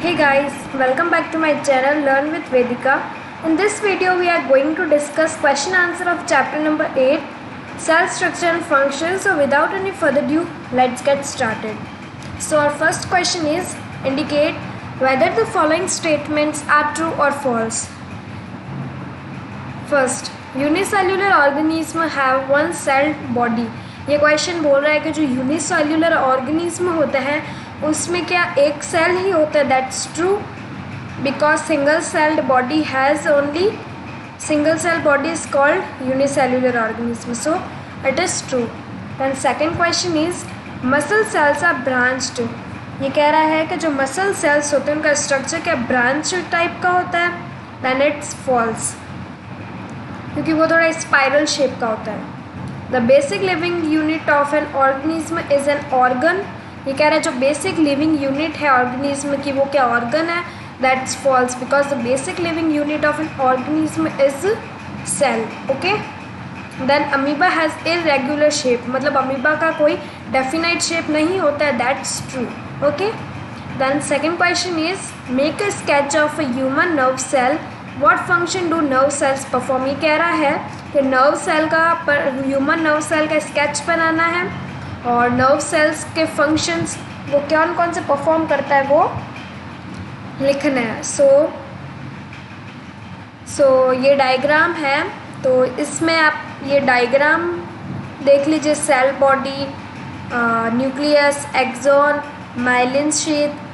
Hey guys, welcome back to my channel Learn with Vedika. In this video we are going to discuss question answer of chapter number 8 cell structure and function. So without any further ado, let's get started. So our first question is indicate whether the following statements are true or false. First, unicellular organism have one celled body. ये question बोल रहा है कि जो unicellular organism होते हैं उसमें क्या एक सेल ही होता है. That's true because single celled body has only single cell body is called unicellular organism. So it is true. Then second question is muscle cells are branched. ये कह रहा है कि जो मसल सेल्स होते हैं उनका स्ट्रक्चर क्या ब्रांच टाइप का होता है. दैन इट्स फॉल्स क्योंकि वो थोड़ा स्पाइरल शेप का होता है. The basic living unit of an organism is an organ. ये कह रहा है जो बेसिक लिविंग यूनिट है ऑर्गेनिज्म की वो क्या ऑर्गन है. That's false because the basic living unit of an organism is cell. Okay. Then amoeba has irregular shape. मतलब अमीबा का कोई डेफिनाइट शेप नहीं होता है. That's true. Okay. Then second question is make a sketch of a human nerve cell. What function do nerve cells perform. ये कह रहा है कि नर्व सेल का ह्यूमन नर्व सेल का स्केच बनाना है और नर्व सेल्स के फंक्शंस वो कौन कौन से परफॉर्म करता है वो लिखना है. सो ये डायग्राम है. तो इसमें आप ये डायग्राम देख लीजिए. Cell body, nucleus, axon, myelin sheath,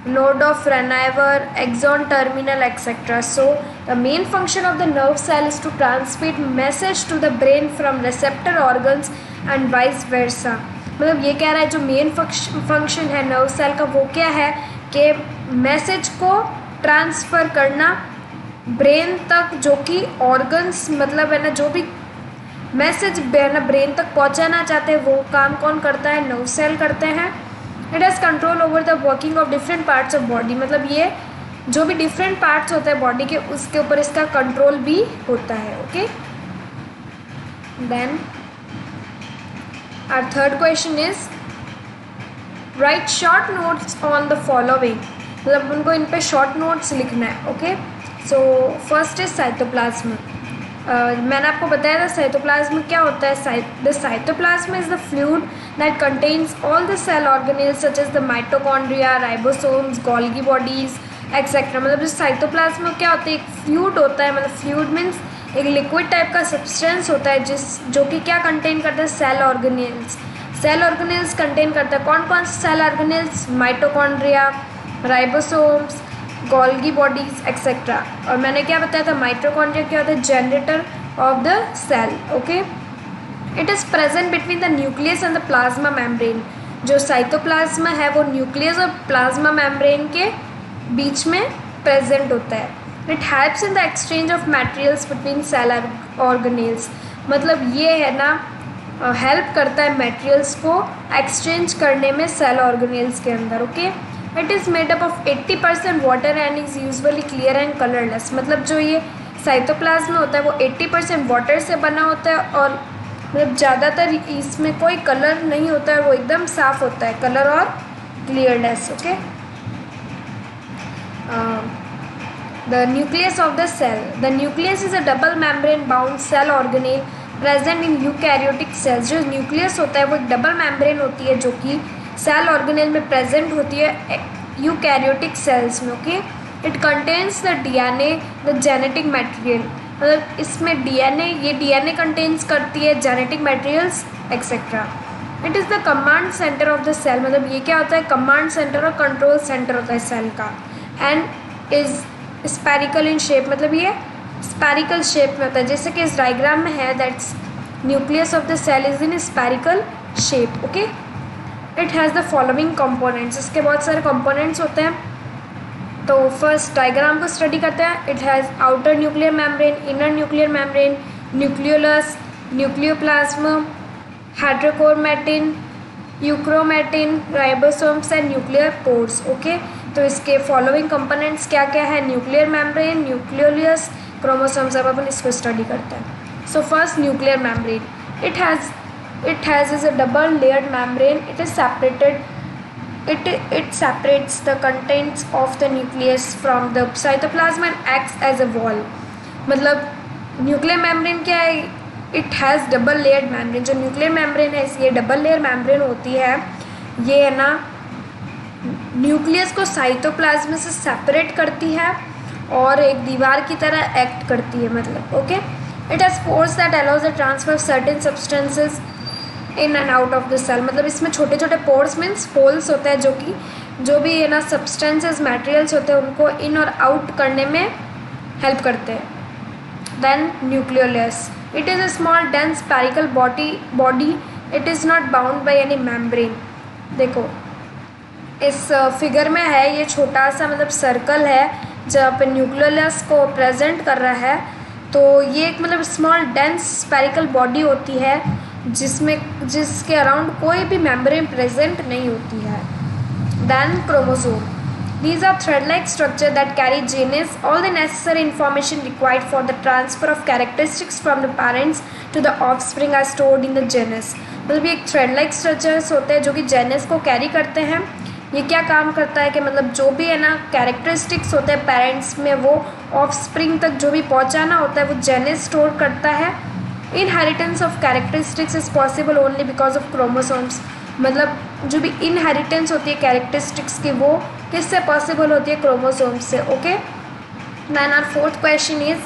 node of Ranvier, axon terminal, etc. So the main function of the nerve cell is to transmit message to the brain from receptor organs and vice versa. मतलब ये कह रहा है जो main function है nerve cell का वो क्या है कि मैसेज को ट्रांसफ़र करना ब्रेन तक, जो कि ऑर्गन्स मतलब है ना जो भी मैसेज है ना ब्रेन तक पहुंचाना चाहते हैं वो काम कौन करता है. नर्व सेल करते हैं. It has control over the working of different parts of body. मतलब ये जो भी डिफरेंट पार्ट्स होते हैं बॉडी के उसके ऊपर इसका कंट्रोल भी होता है. Okay. Then our third question is write short notes on the following. मतलब उनको इन पे शॉर्ट नोट्स लिखना है. Okay. So first is cytoplasm. मैंने आपको बताया था साइटोप्लाज्म क्या होता है. The cytoplasm is the fluid that contains all the cell organelles such as the mitochondria, ribosomes, Golgi bodies etcetera. मतलब जो साइटोप्लाज्म क्या होता है एक फ्लूइड होता है. मतलब फ्लूइड मीन्स एक लिक्विड टाइप का सब्सटेंस होता है जो कि क्या कंटेन करता है cell organelles. Cell organelles contain करता है कौन कौन से cell organelles. Mitochondria, ribosomes, Golgi bodies etcetera. और मैंने क्या बताया था माइटोकॉन्ड्रिया क्या होता है generator of the cell. Okay. It is present between the nucleus and the plasma membrane. जो साइटोप्लाज्मा है वो न्यूक्लियस और प्लाज्मा मेम्ब्रेन के बीच में प्रेजेंट होता है. It helps in the exchange of materials between cell organelles. मतलब ये है ना हेल्प करता है मटेरियल्स को एक्सचेंज करने में सेल ऑर्गेनेल्स के अंदर. Okay. It is made up of 80% water and is usually clear and colourless. मतलब जो ये साइटोप्लाज्म होता है वो 80% वाटर से बना होता है और मतलब ज़्यादातर इसमें कोई कलर नहीं होता है. वो एकदम साफ होता है कलर और clearless. Okay. The nucleus of the cell. The nucleus is a double membrane bound cell organelle present in eukaryotic cells. जो न्यूक्लियस होता है वो एक डबल मेम्ब्रेन होती है जो कि सेल ऑर्गेनेल में प्रेजेंट होती है यूकैरियोटिक सेल्स में. Okay. It contains the DNA, the genetic material. मतलब इसमें डीएनए ये डीएनए कंटेन्स करती है genetic materials etcetera. It is the command centre of the cell. मतलब ये क्या होता है कमांड सेंटर और कंट्रोल सेंटर होता है सेल का. And is spherical in shape. मतलब ये स्पेरिकल शेप में होता है जैसे कि इस डायग्राम में है. That's nucleus of the cell is in spherical shape. Okay. It has the following components. इसके बहुत सारे कंपोनेंट्स होते हैं. तो फर्स्ट डायग्राम को स्टडी करते हैं. It has outer nuclear membrane, inner nuclear membrane, nucleolus, nucleoplasm, heterochromatin, euchromatin, ribosomes and nuclear pores. Okay. तो इसके फॉलोइंग कंपोनेंट्स क्या क्या है. Nuclear membrane, nucleolus, chromosomes. अब अपन इसको स्टडी करते हैं. So first nuclear membrane. It has is a double layered membrane. It is separated it separates the contents of the nucleus from the cytoplasm and acts as a wall. मतलब nuclear membrane क्या है, it has double layered membrane. जो nuclear membrane है ये double layer membrane होती है, ये है ना न्यूक्लियस को साइटोप्लाज्म से सेपरेट करती है और एक दीवार की तरह एक्ट करती है. मतलब okay, it has pores that allows the transfer of certain substances in and out of the cell. मतलब इसमें छोटे छोटे पोर्स मीन्स होल्स होते हैं जो भी है ना सब्सटेंसेज मटेरियल्स होते हैं उनको इन और आउट करने में हेल्प करते हैं. Then nucleolus, it is a small dense spherical body. It is not bound by any membrane. देखो इस फिगर में है, ये छोटा सा मतलब सर्कल है जहाँ पे न्यूक्लियोलस को प्रेजेंट कर रहा है. तो ये एक मतलब स्मॉल डेंस स्फेरिकल बॉडी होती है जिसके अराउंड कोई भी मेम्ब्रेन प्रेजेंट नहीं होती है. Then chromosome, these are thread-like structure that carry genes, all the necessary information required for the transfer of characteristics from the parents to the offspring are stored in the genus. मतलब ये एक thread-like structures होते हैं जो कि Jannes को carry करते हैं. ये क्या काम करता है कि मतलब जो भी है ना कैरेक्टरिस्टिक्स होते हैं पेरेंट्स में वो ऑफस्प्रिंग तक जो भी पहुंचाना होता है वो जेनेस स्टोर करता है. Inheritance of characteristics is possible only because of chromosomes. मतलब जो भी इनहेरिटेंस होती है कैरेक्टरिस्टिक्स की वो किससे पॉसिबल होती है, क्रोमोसोम्स से. Okay, then our fourth question is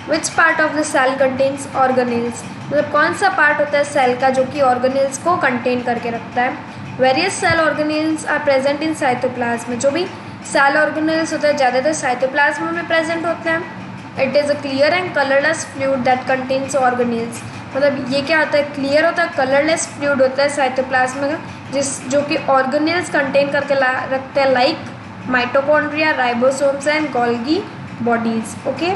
which part of the cell contains organelles. मतलब कौन सा पार्ट होता है सेल का जो कि ऑर्गेनेल्स को कंटेन करके रखता है. Various cell organelles are present in cytoplasm. जो भी सेल ऑर्गेनेल्स होते हैं ज़्यादातर साइटोप्लाज्म में प्रेजेंट होते हैं. It is a clear and colourless fluid that contains organelles. मतलब ये क्या होता है, क्लियर होता है, कलरलेस फ्लूइड होता है साइटोप्लाज्म का जो कि ऑर्गेनेल्स कंटेन करके रखते हैं like mitochondria, ribosomes and Golgi bodies. Okay,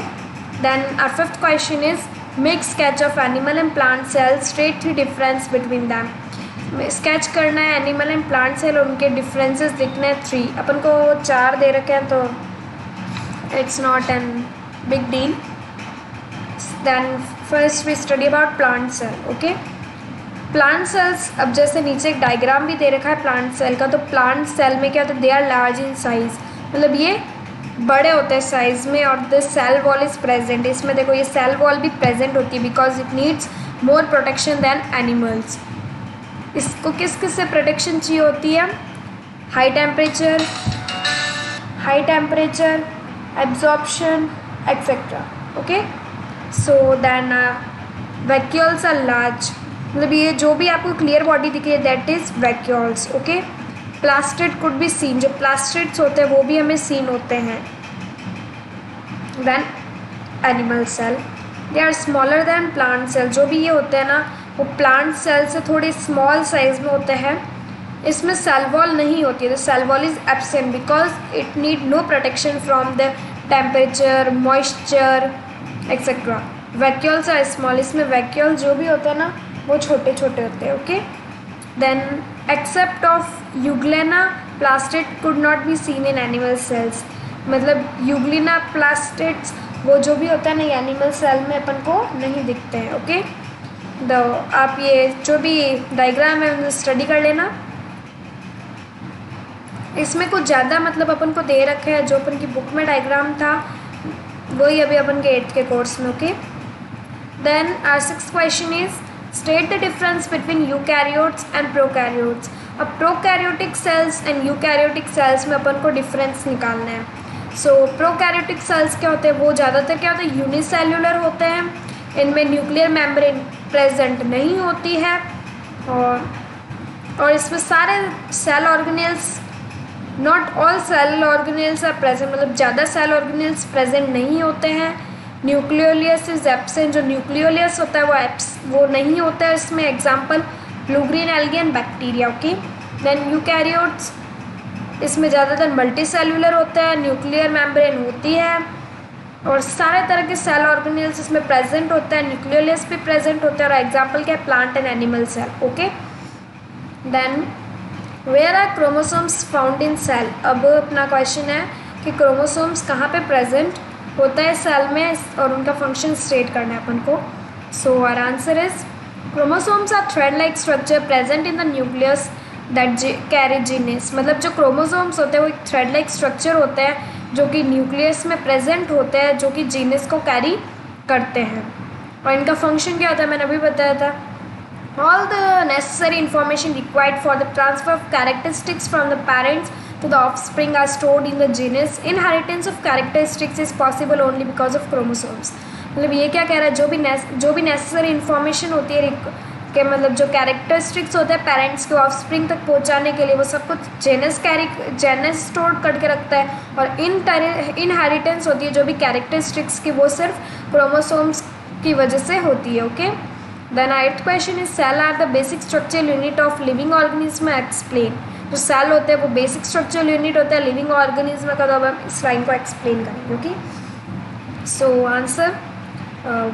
then our fifth question is make sketch of animal and plant cells, state 3 difference between them. Sketch करना है एनिमल एंड प्लांट सेल, उनके differences लिखने हैं 3. अपन को 4 दे रखे हैं तो it's not an big deal. Then first we study about plant cell. Okay, plant cells, अब जैसे नीचे एक डायग्राम भी दे रखा है प्लांट सेल का, तो प्लांट सेल में क्या होता है, they are large in size. मतलब ये बड़े होते हैं साइज में और the cell wall is present. इसमें देखो ये सेल वॉल भी प्रेजेंट होती है because it needs more protection than animals. इसको किस किस से प्रोटेक्शन चाहिए होती है, high temperature, absorption etcetera. Okay, so then vacuoles are large. मतलब ये जो भी आपको क्लियर बॉडी दिख रही है that is vacuoles. Okay, plastid could be seen, जो प्लास्टिड्स होते हैं वो भी हमें सीन होते हैं. Then animal cell, they are smaller than plant cell. जो भी ये होते हैं ना वो प्लांट सेल से थोड़े स्मॉल साइज में होते हैं. इसमें सेल वॉल नहीं होती है, the cell wall is absent because it need no protection from the temperature, moisture etcetera. Vacuoles are small, इसमें वैक्यूल जो भी होते हैं ना वो छोटे छोटे होते हैं. Okay, then except of Euglena plastid could not be seen in animal cells. मतलब यूग्लिना प्लास्टिड्स वो जो भी होता है ना एनिमल सेल में अपन को नहीं दिखते हैं. ओके, आप ये जो भी डायग्राम है स्टडी कर लेना. इसमें कुछ ज़्यादा मतलब अपन को दे रखे हैं, जो अपन की बुक में डायग्राम था वही अभी अपन के 8th के कोर्स में. Okay, then our 6th question is state the difference between eukaryotes and prokaryotes. अब prokaryotic cells and eukaryotic cells में अपन को डिफरेंस निकालना है. सो प्रोकैरियोटिक सेल्स क्या होते हैं, वो ज़्यादातर क्या होता है, यूनिसेल्युलर होते हैं. इनमें न्यूक्लियर मेम्ब्रेन प्रेजेंट नहीं होती है और इसमें सारे cell organelles, not all cell organelles are present. मतलब ज़्यादा सेल ऑर्गेनेल्स प्रेजेंट नहीं होते हैं. न्यूक्लियोलियस इज एब्सेंट, जो न्यूक्लियोलियस होता है वो नहीं होता है इसमें. Example blue green algae and bacteria. Okay, then eukaryotes, इसमें ज़्यादातर मल्टी सेल्युलर होता है, न्यूक्लियर मेम्ब्रेन होती है और सारे तरह के सेल ऑर्गेनेल्स इसमें प्रेजेंट होते हैं. न्यूक्लियोलियस भी प्रेजेंट होता है और एग्जाम्पल क्या है, plant and animal cell. Okay, then where are chromosomes found in cell. अब अपना क्वेश्चन है कि क्रोमोसोम्स कहाँ पे प्रेजेंट होता है सेल में और उनका फंक्शन स्टेट करना है अपन को. So our answer is chromosomes are thread like structure present in the nucleus that carry genes, मतलब जो क्रोमोसोम्स होते हैं वो एक थ्रेड लाइक स्ट्रक्चर होते हैं जो कि न्यूक्लियस में प्रेजेंट होते हैं, जो कि जीनस को कैरी करते हैं। और इनका फंक्शन क्या होता है मैंने अभी बताया था। All the necessary information required for the transfer of characteristics from the parents to the offspring are stored in the genus. Inheritance of characteristics is possible only because of chromosomes. मतलब ये क्या कह रहा है, जो भी नेसेसरी इन्फॉर्मेशन होती है कि मतलब जो कैरेक्टरिस्टिक्स होते हैं पेरेंट्स के ऑफस्प्रिंग तक पहुंचाने के लिए, वो सब कुछ जेनस स्टोर करके रखता है। और इनहेरिटेंस होती है जो भी कैरेक्टरिस्टिक्स की, वो सिर्फ क्रोमोसोम्स की वजह से होती है। Okay, then 8th question is cell are the basic structural unit of living organism, explain. जो सेल होते हैं वो बेसिक स्ट्रक्चरल यूनिट होता है लिविंग ऑर्गेनिज्म का, तो अब हम इस लाइन को एक्सप्लेन करेंगे। Okay, so answer,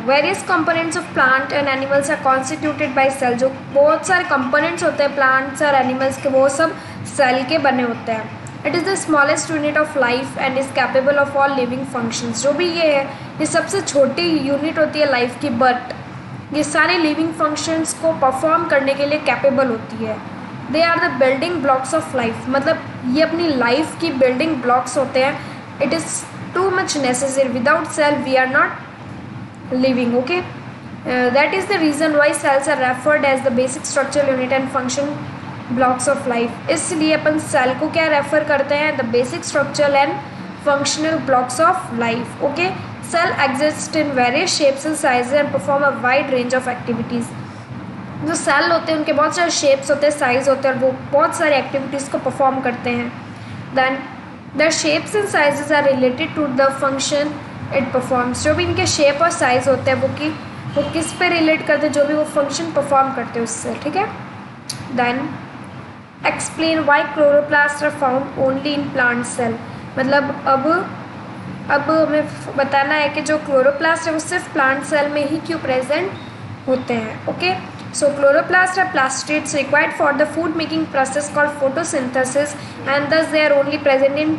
various components of plant and animals are constituted by cell. जो बहुत सारे कंपोनेंट्स होते हैं प्लांट्स और एनिमल्स के, वो सब सेल के बने होते हैं। It is the smallest unit of life and is capable of all living functions. जो भी ये है, ये सबसे छोटी यूनिट होती है लाइफ की, बट ये सारे लिविंग फंक्शंस को परफॉर्म करने के लिए कैपेबल होती है। They are the building blocks of life, मतलब ये अपनी लाइफ की बिल्डिंग ब्लॉक्स होते हैं। It is too much necessary, without cell we are not living. Okay, that is the reason why cells are referred as the basic structural unit and function blocks of life. इसलिए अपन cell को क्या refer करते हैं, the basic structural and functional blocks of life. Okay, cell exist in various shapes and sizes and perform a wide range of activities. जो cell होते हैं उनके बहुत सारे शेप्स होते हैं, साइज होते हैं, और वो बहुत सारी एक्टिविटीज़ को परफॉर्म करते हैं। Then the shapes and sizes are related to the function it performs. जो भी इनके शेप और साइज़ होते हैं वो किस पे रिलेट करते हैं, जो भी वो फंक्शन परफॉर्म करते हैं उससे। ठीक है, then explain why chloroplast are found only in plant cell. मतलब अब हमें बताना है कि जो क्लोरोप्लास्ट है वो सिर्फ प्लांट सेल में ही क्यों प्रेजेंट होते हैं। Okay, so chloroplast are plastids required for the food making process called photosynthesis and thus they are only present in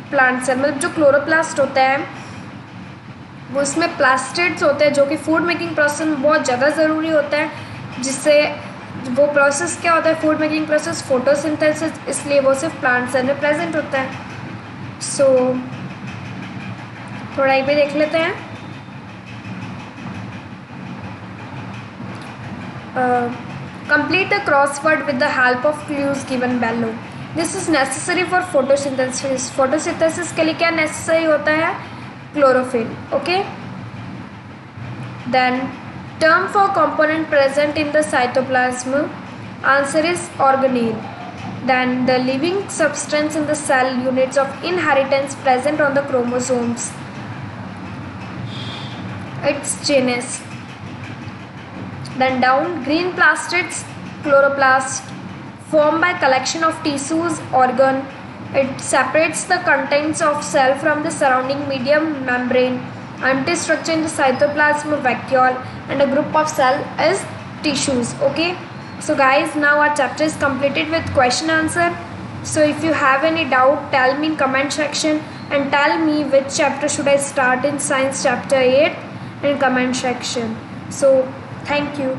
plant cell. मतलब जो क्लोरोप्लास्ट होता है वो उसमें प्लास्टिड्स होते हैं जो कि फूड मेकिंग प्रोसेस में बहुत ज़्यादा ज़रूरी होता है, जिससे वो प्रोसेस क्या होता है, फूड मेकिंग प्रोसेस फोटोसिंथेसिस, इसलिए वो सिर्फ प्लांट सेल में प्रेजेंट होता है। सो थोड़ा ये भी देख लेते हैं। Complete the crossword with the help of clues given below. This is necessary for photosynthesis. Photosynthesis के लिए क्या नेसेसरी होता है, chlorophyll. Okay, then term for component present in the cytoplasm, answer is organelle. Then the living substance in the cell units of inheritance present on the chromosomes, its genus. Then down, green plastids, chloroplast, formed by collection of tissues, organ. It separates the contents of cell from the surrounding medium membrane. Antistructure in the cytoplasm vacuole and a group of cell is tissues. Okay, so guys, now our chapter is completed with question answer. So if you have any doubt, tell me in comment section, and tell me which chapter should I start in science chapter 8 in comment section. So thank you.